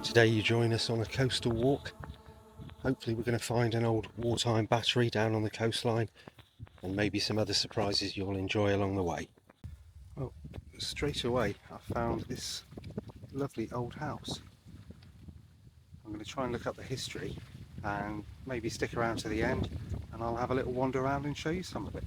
Today you join us on a coastal walk. Hopefully we're going to find an old wartime battery down on the coastline and maybe some other surprises you'll enjoy along the way. Well, straight away I found this lovely old house. I'm going to try and look up the history and maybe stick around to the end, and I'll have a little wander around and show you some of it.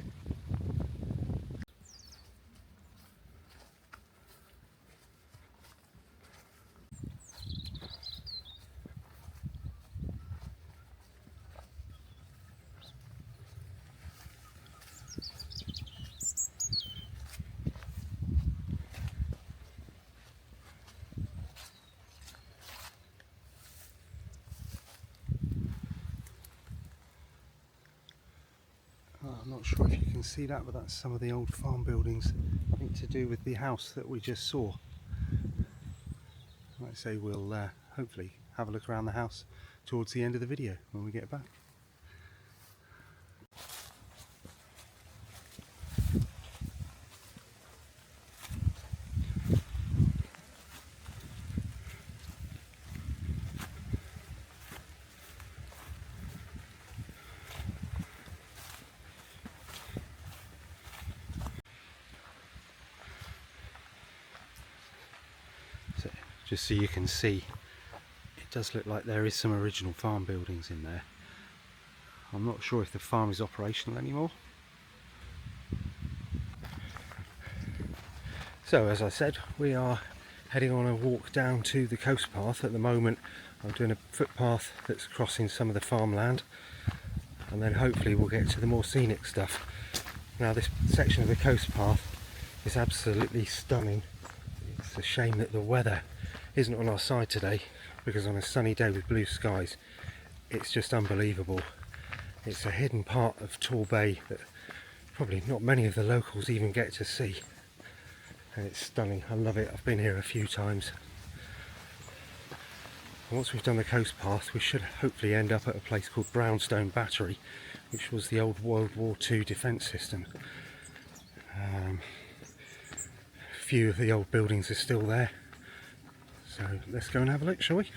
I'm not sure if you can see that, but that's some of the old farm buildings, I think to do with the house that we just saw. Like I say, we'll hopefully have a look around the house towards the end of the video when we get back. So, just so you can see, it does look like there is some original farm buildings in there. I'm not sure if the farm is operational anymore. So as I said, we are heading on a walk down to the coast path. At the moment I'm doing a footpath that's crossing some of the farmland, and then hopefully we'll get to the more scenic stuff. Now this section of the coast path is absolutely stunning. It's a shame that the weather isn't on our side today, because on a sunny day with blue skies it's just unbelievable. It's a hidden part of Tor Bay that probably not many of the locals even get to see, and it's stunning. I love it. I've been here a few times. And once we've done the coast path, we should hopefully end up at a place called Brownstone Battery, which was the old World War II defence system. A few of the old buildings are still there, so let's go and have a look, shall we?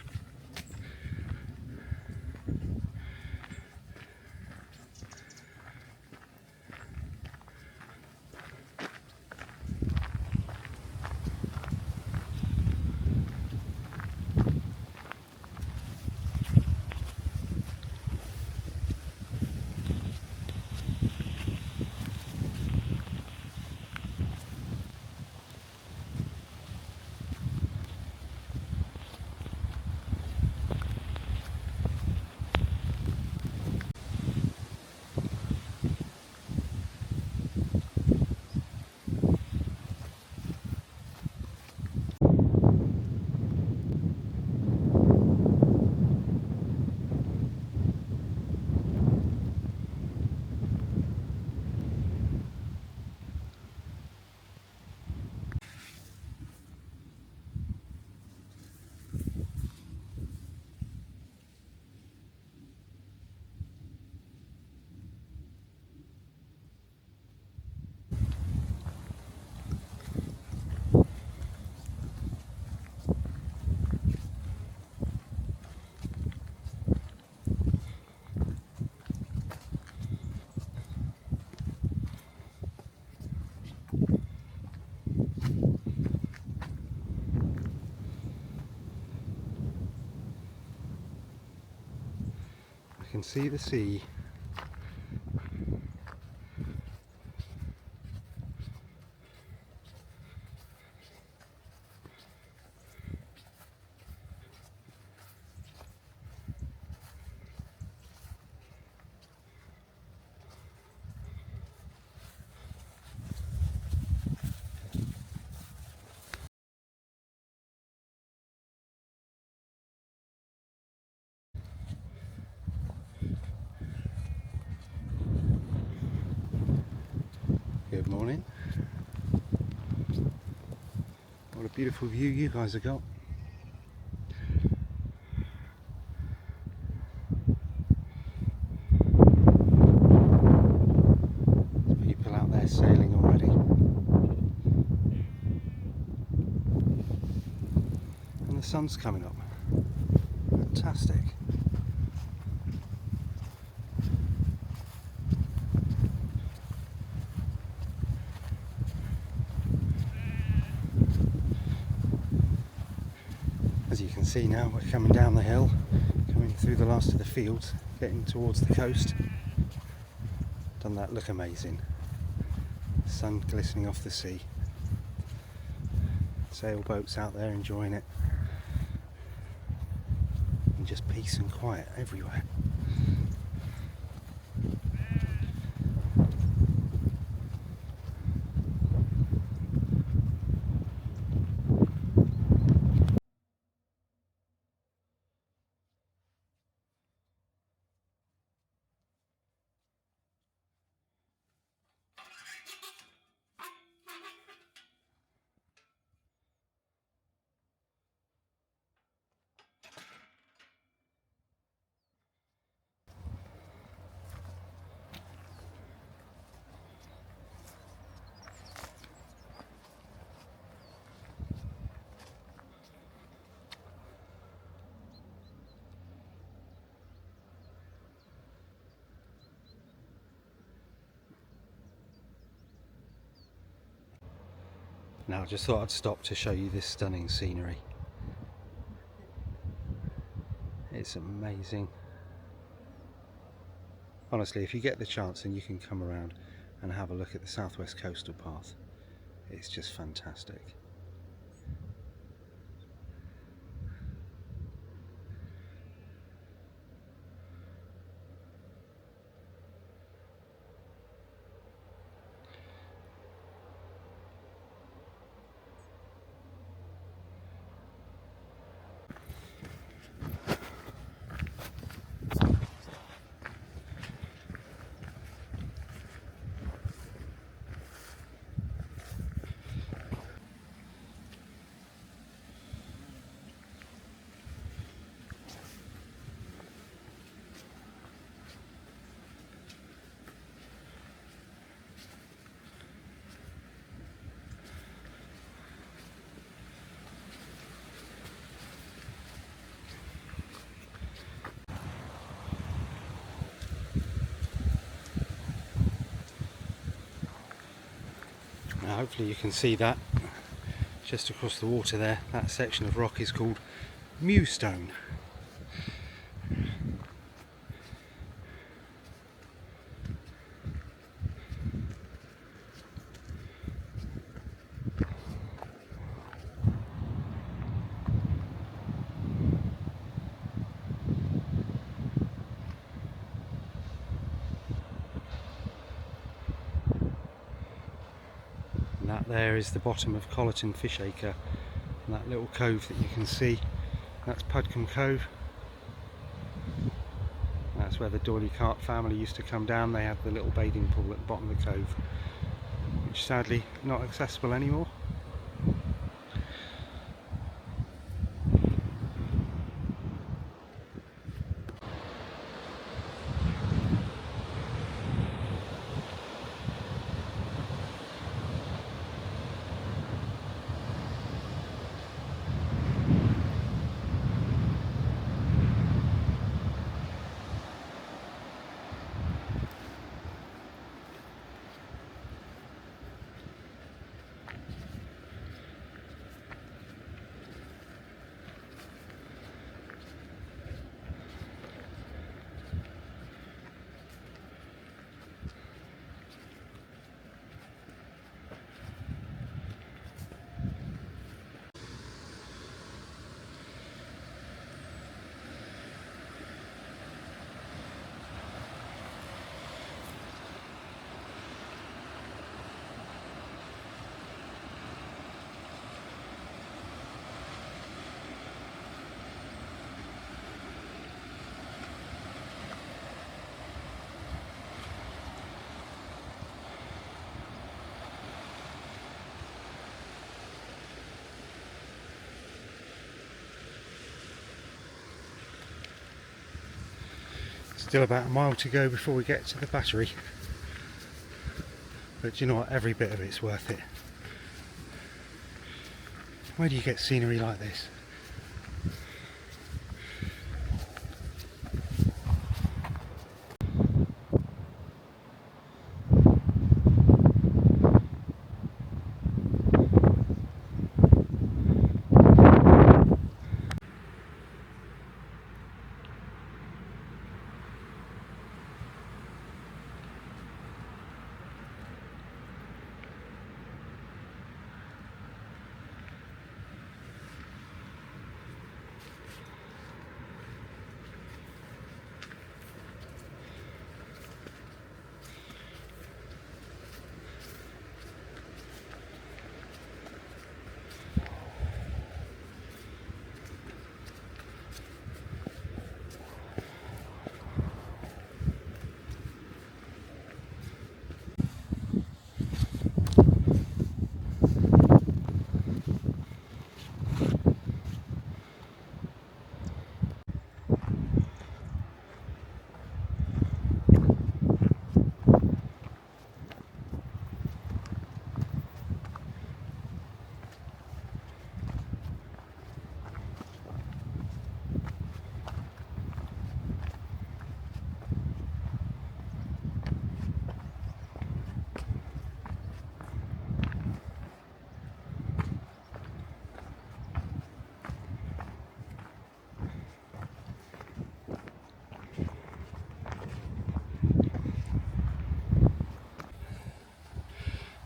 I can see the sea. morning. What a beautiful view you guys have got. There's people out there sailing already. And the sun's coming up. Fantastic. As you can see now, we're coming down the hill, coming through the last of the fields, getting towards the coast. Doesn't that look amazing? Sun glistening off the sea. Sailboats out there enjoying it. And just peace and quiet everywhere. Now I just thought I'd stop to show you this stunning scenery. It's amazing. Honestly, if you get the chance and you can come around and have a look at the Southwest Coastal Path, it's just fantastic. Now hopefully you can see that just across the water there. That section of rock is called Mewstone. And that there is the bottom of Coleton Fishacre, and that little cove that you can see, that's Pudcombe Cove. That's where the Doyley Cart family used to come down. They had the little bathing pool at the bottom of the cove, which sadly not accessible anymore. Still about a mile to go before we get to the battery. But do you know what? Every bit of it's worth it. Where do you get scenery like this?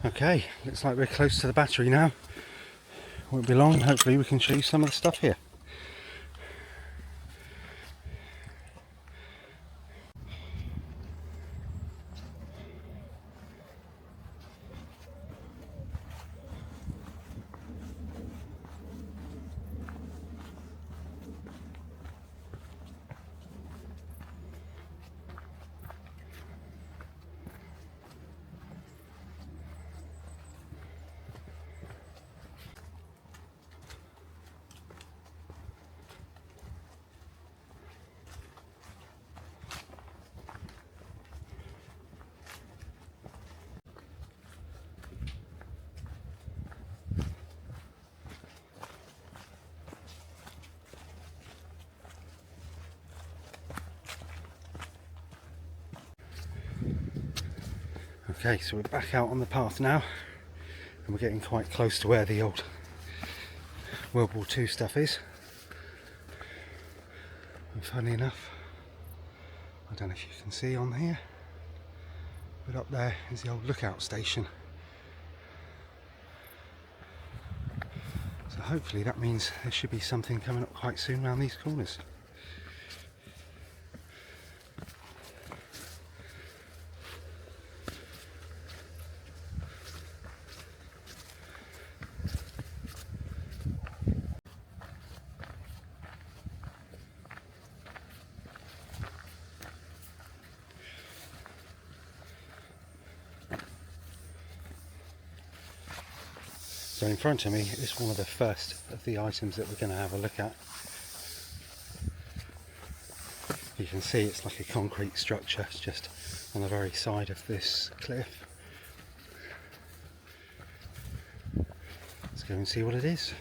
Okay, looks like we're close to the battery now. Won't be long, hopefully we can show you some of the stuff here. Okay, so we're back out on the path now, and we're getting quite close to where the old World War II stuff is. And funny enough, I don't know if you can see on here, but up there is the old lookout station. So hopefully that means there should be something coming up quite soon around these corners. So in front of me is one of the first of the items that we're going to have a look at. You can see it's like a concrete structure, it's just on the very side of this cliff. Let's go and see what it is.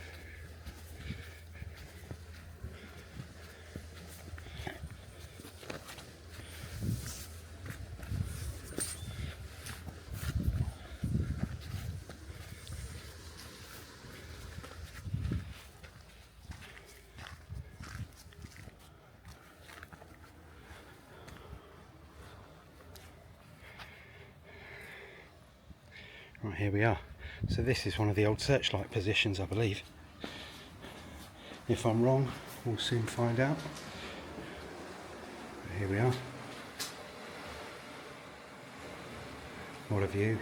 Right, here we are. So this is one of the old searchlight positions, I believe. If I'm wrong, we'll soon find out. But here we are. What a view.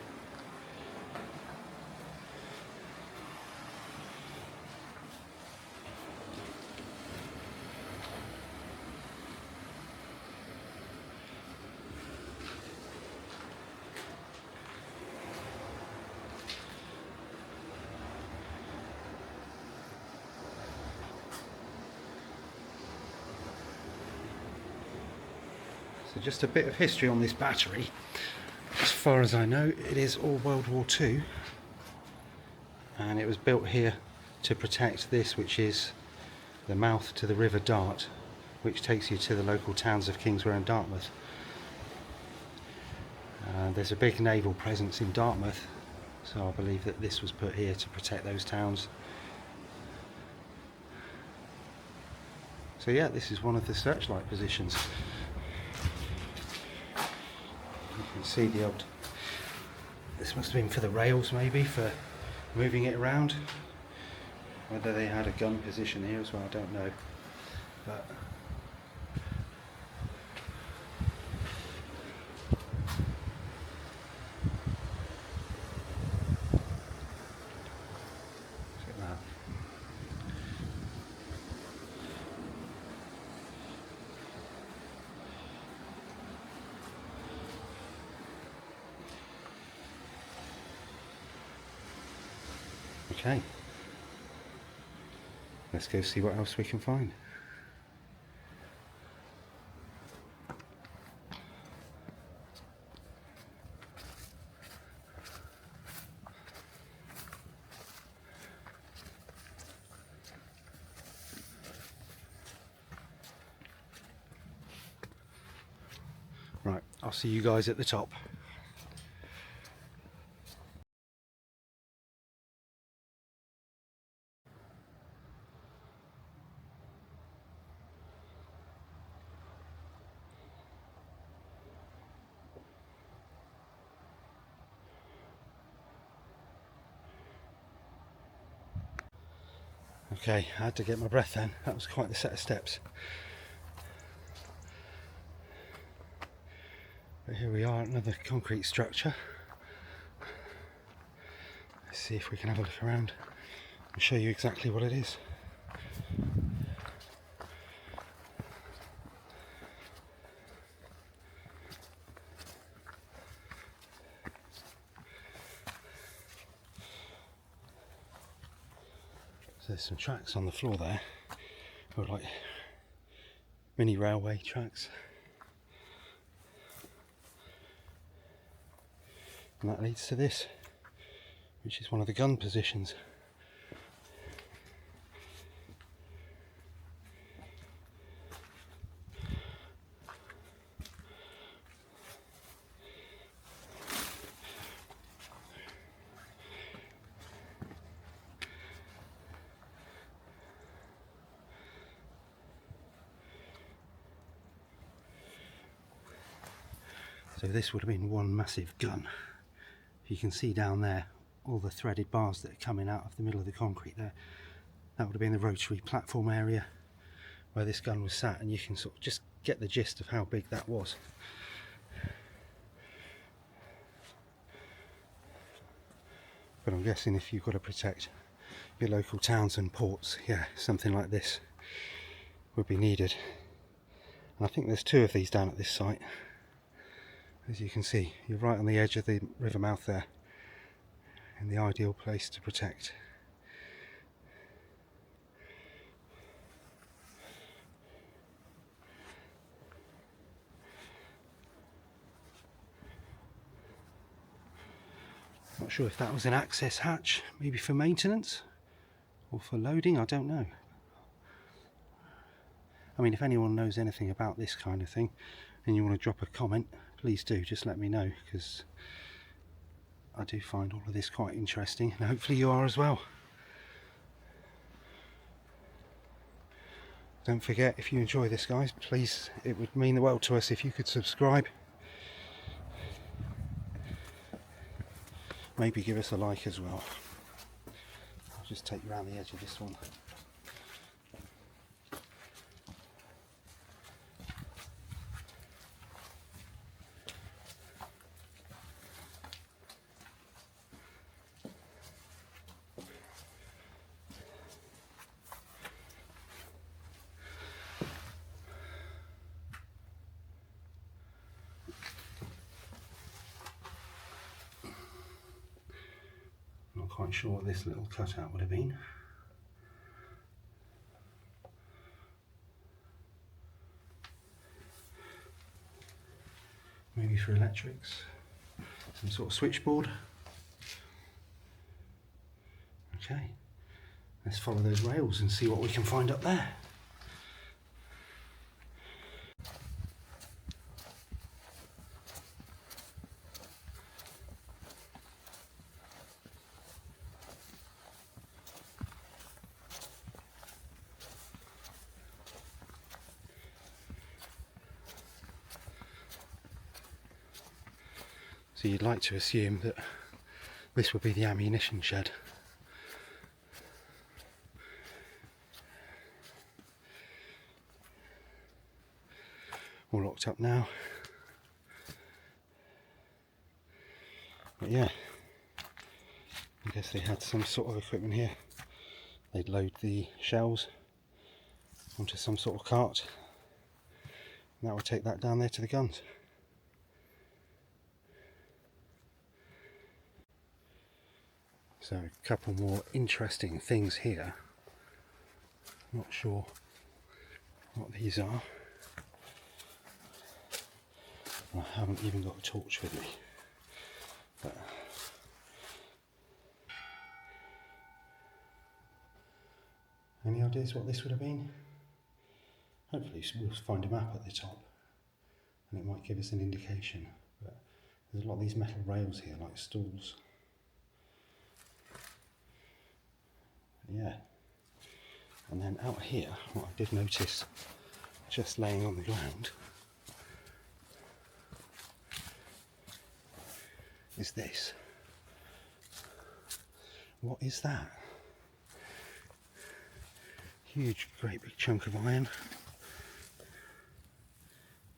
So just a bit of history on this battery. As far as I know, it is all World War II, and it was built here to protect this, which is the mouth to the River Dart, which takes you to the local towns of Kingswear and Dartmouth. There's a big naval presence in Dartmouth, so I believe that this was put here to protect those towns. So yeah, this is one of the searchlight positions. You can see the old, this must have been for the rails, maybe, for moving it around. Whether they had a gun position here as well, I don't know. But look at that. Okay, let's go see what else we can find. Right, I'll see you guys at the top. Okay, I had to get my breath then. That was quite the set of steps. But here we are, another concrete structure. Let's see if we can have a look around and show you exactly what it is. So there's some tracks on the floor there, or like mini railway tracks. And that leads to this, which is one of the gun positions. So this would have been one massive gun. You can see down there all the threaded bars that are coming out of the middle of the concrete there. That would have been the rotary platform area where this gun was sat, and you can sort of just get the gist of how big that was. But I'm guessing if you've got to protect your local towns and ports, yeah, something like this would be needed. And I think there's two of these down at this site. As you can see, you're right on the edge of the river mouth there, in the ideal place to protect. Not sure if that was an access hatch, maybe for maintenance or for loading, I don't know. I mean, if anyone knows anything about this kind of thing and you want to drop a comment, please do, just let me know, because I do find all of this quite interesting, and hopefully you are as well. Don't forget, if you enjoy this, guys, please, it would mean the world to us if you could subscribe. Maybe give us a like as well. I'll just take you around the edge of this one. Not quite sure what this little cutout would have been. maybe for electrics, some sort of switchboard. Okay, let's follow those rails and see what we can find up there. So you'd like to assume that this would be the ammunition shed. All locked up now. But yeah, I guess they had some sort of equipment here. They'd load the shells onto some sort of cart, and that would take that down there to the guns. So a couple more interesting things here. Not sure what these are. I haven't even got a torch with me. But any ideas what this would have been? Hopefully we'll find a map at the top and it might give us an indication. But there's a lot of these metal rails here, like stools. Yeah. And then out here, what I did notice, just laying on the ground, is this. What is that? Huge, great big chunk of iron.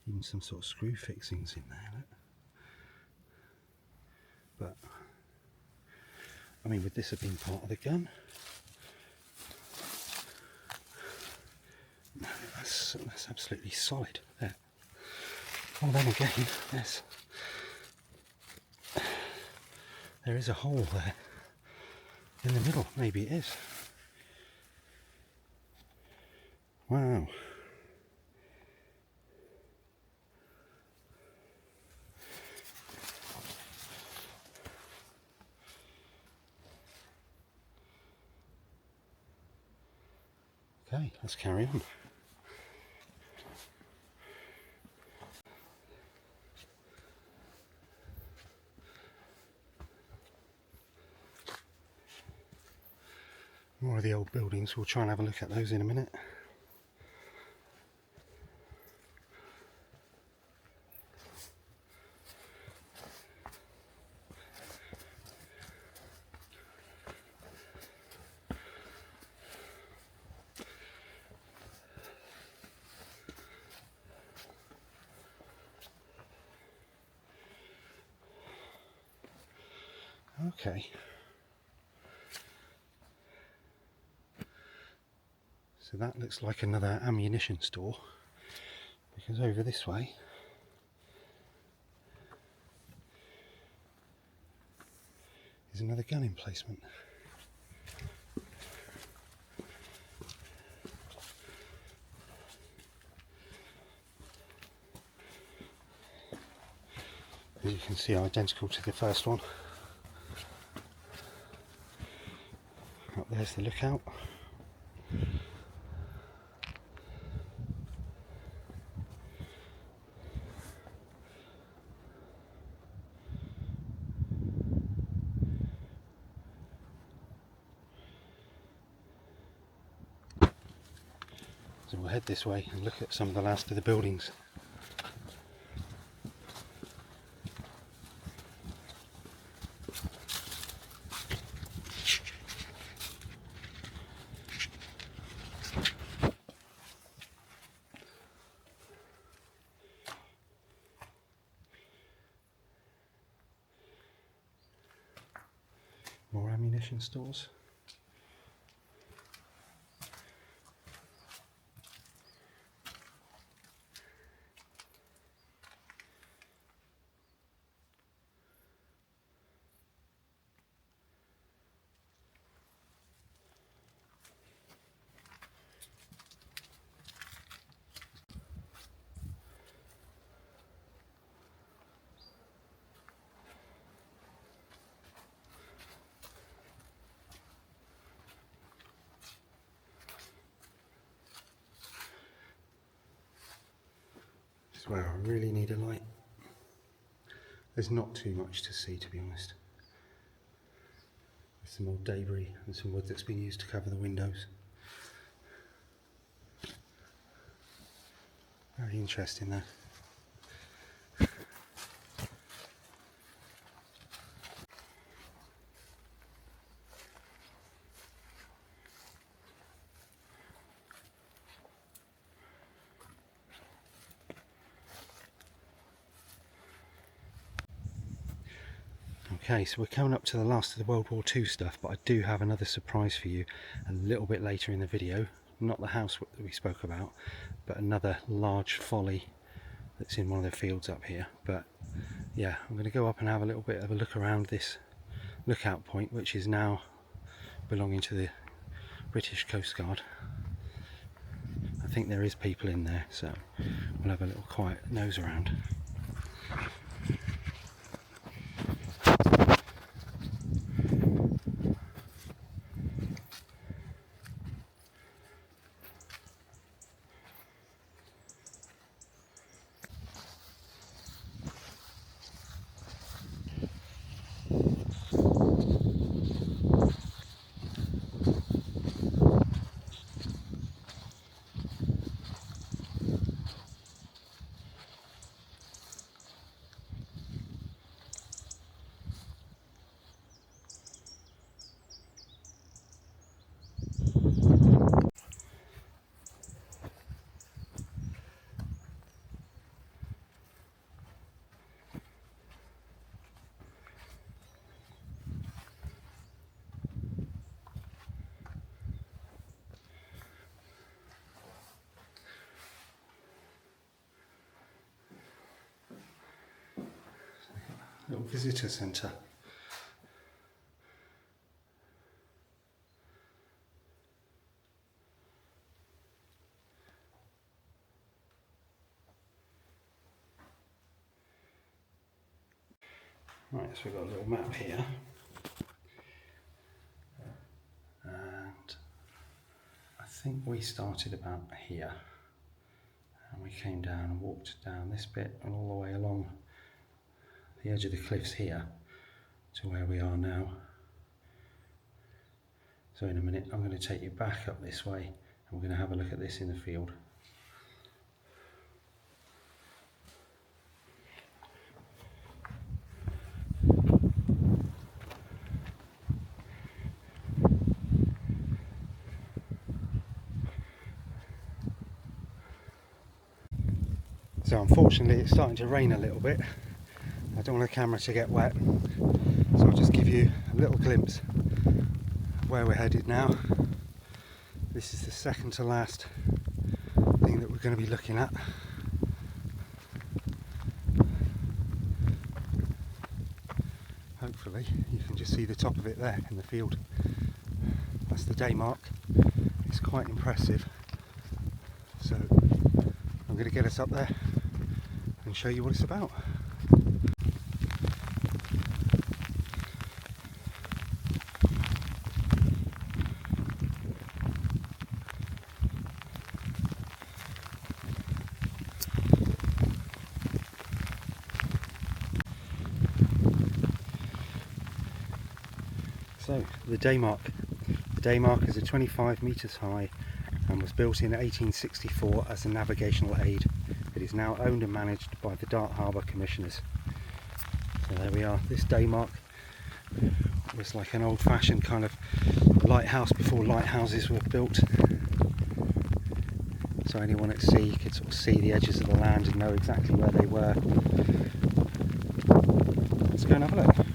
Even some sort of screw fixings in there, look. But, I mean, would this have been part of the gun? No, that's absolutely solid there. Well, then again, there is a hole there in the middle. Maybe it is. Wow. Okay, let's carry on. More of the old buildings, we'll try and have a look at those in a minute. Okay. So that looks like another ammunition store, because over this way is another gun emplacement. As you can see, identical to the first one. Up there's the lookout. So we'll head this way and look at some of the last of the buildings. More ammunition stores. swear I really need a light. There's not too much to see, to be honest. There's some old debris and some wood that's been used to cover the windows. Very interesting though. Okay, so we're coming up to the last of the World War II stuff, but I do have another surprise for you a little bit later in the video. Not the house that we spoke about, but another large folly that's in one of the fields up here. But yeah, I'm going to go up and have a little bit of a look around this lookout point, which is now belonging to the British Coast Guard. I think there is people in there, so we'll have a little quiet nose around. Little visitor centre. Right, so we've got a little map here, and I think we started about here, and we came down and walked down this bit and all the way along the edge of the cliffs here to where we are now. So in a minute I'm going to take you back up this way and we're going to have a look at this in the field. So unfortunately it's starting to rain a little bit. I don't want the camera to get wet, so I'll just give you a little glimpse of where we're headed now. This is the second to last thing that we're going to be looking at. Hopefully you can just see the top of it there in the field. That's the Daymark. It's quite impressive. So I'm going to get us up there and show you what it's about. So, the Daymark. The Daymark is 25 metres high and was built in 1864 as a navigational aid. It is now owned and managed by the Dartmouth Harbour Commissioners. So there we are. This Daymark was like an old-fashioned kind of lighthouse before lighthouses were built. So anyone at sea could sort of see the edges of the land and know exactly where they were. Let's go and have a look.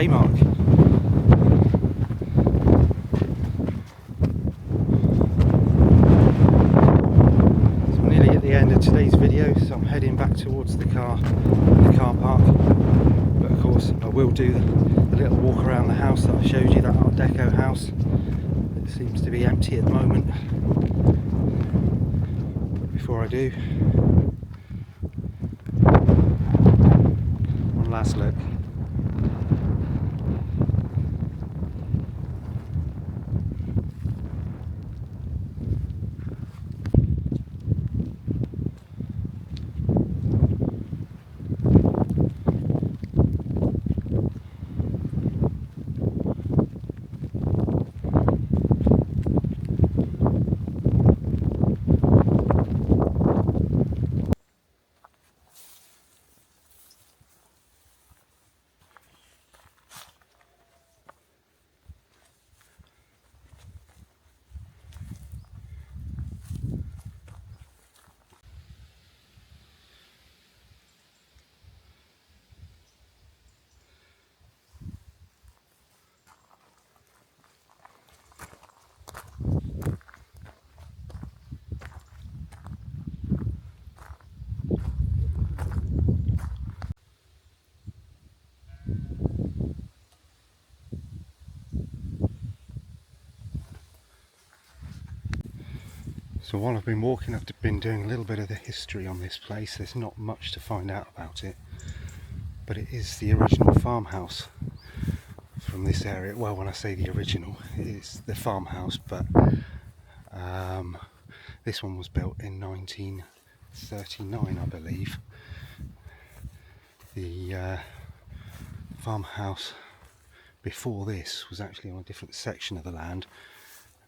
Daymark. So I'm nearly at the end of today's video, so I'm heading back towards the car park. But of course I will do the little walk around the house that I showed you, that Art Deco house. It seems to be empty at the moment. But before I do, one last look. So while I've been walking, I've been doing a little bit of the history on this place. There's not much to find out about it, but it is the original farmhouse from this area. Well, when I say the original, it is the farmhouse, but this one was built in 1939, I believe. The farmhouse before this was actually on a different section of the land,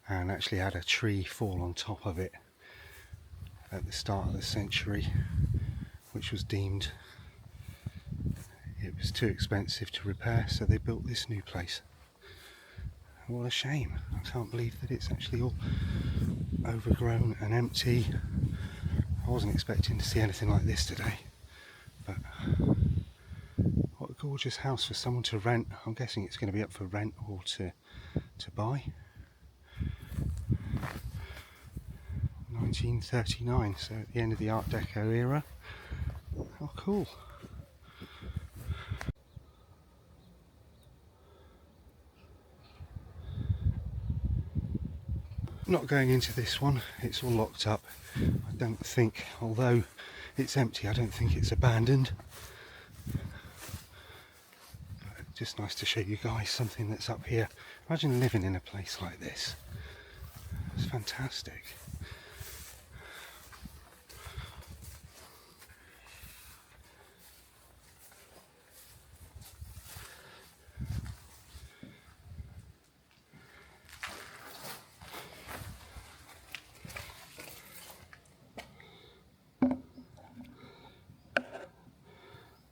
and actually had a tree fall on top of it at the start of the century, which was deemed it was too expensive to repair, so they built this new place. What a shame. I can't believe that it's actually all overgrown and empty. I wasn't expecting to see anything like this today, but what a gorgeous house for someone to rent. I'm guessing it's going to be up for rent or to buy. 1939, so at the end of the Art Deco era. How cool. Not going into this one, it's all locked up. I don't think, although it's empty, I don't think it's abandoned. But just nice to show you guys something that's up here. Imagine living in a place like this. It's fantastic.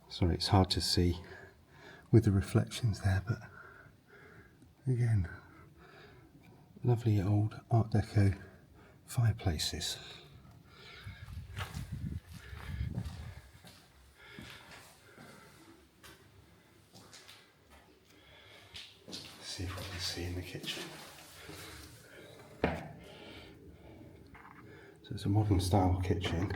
Sorry, it's hard to see with the reflections there, but again, lovely old Art Deco fireplaces. Let's see what we see in the kitchen. So it's a modern style kitchen.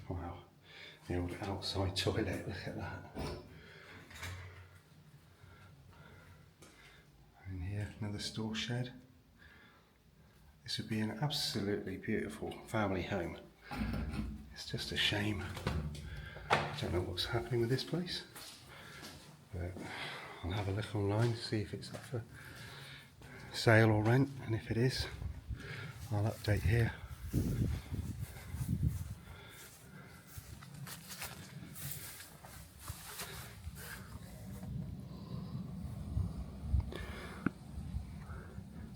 Wow, the old outside toilet, look at that. And here, another store shed. This would be an absolutely beautiful family home. It's just a shame. I don't know what's happening with this place, but I'll have a look online to see if it's up for sale or rent, and if it is, I'll update here.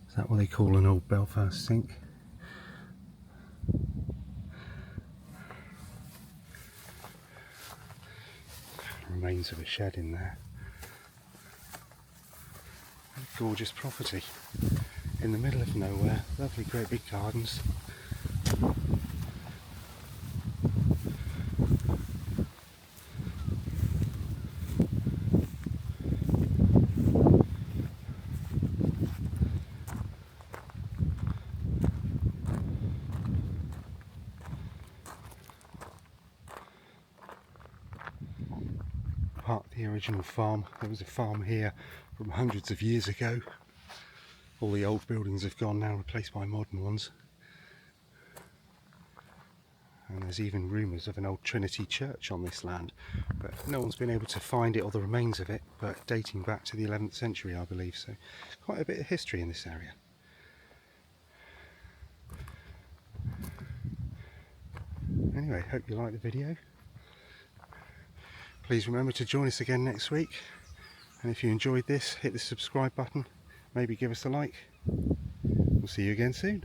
Is that what they call an old Belfast sink? Remains of a shed in there. Gorgeous property. in the middle of nowhere. Lovely great big gardens. Part of the original farm. There was a farm here from hundreds of years ago. All the old buildings have gone now, replaced by modern ones. And there's even rumours of an old Trinity church on this land, but no one's been able to find it or the remains of it, but dating back to the 11th century I believe, so quite a bit of history in this area. Anyway, hope you liked the video. Please remember to join us again next week, and if you enjoyed this, hit the subscribe button, maybe give us a like. We'll see you again soon.